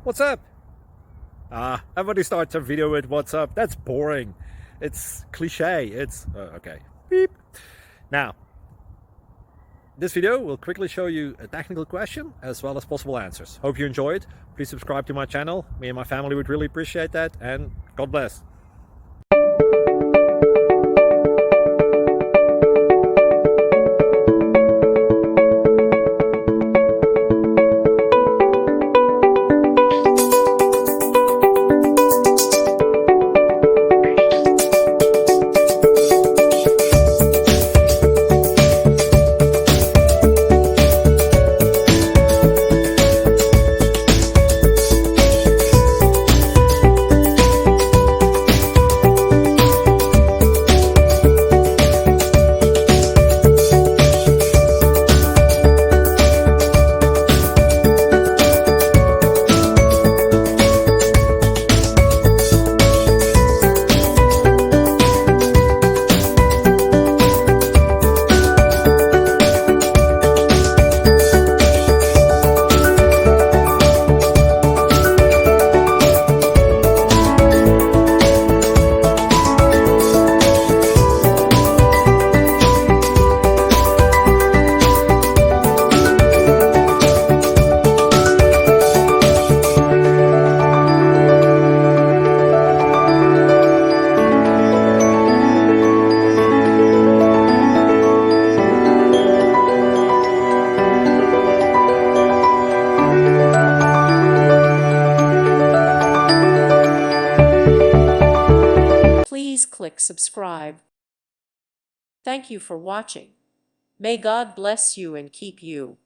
What's up? Everybody starts a video with what's up. That's boring. It's cliche. It's okay. Beep. Now, this video will quickly show you a technical question as well as possible answers. Hope you enjoy it. Please subscribe to my channel. Me and my family would really appreciate that, and God bless. Please click subscribe. Thank you for watching. May God bless you and keep you.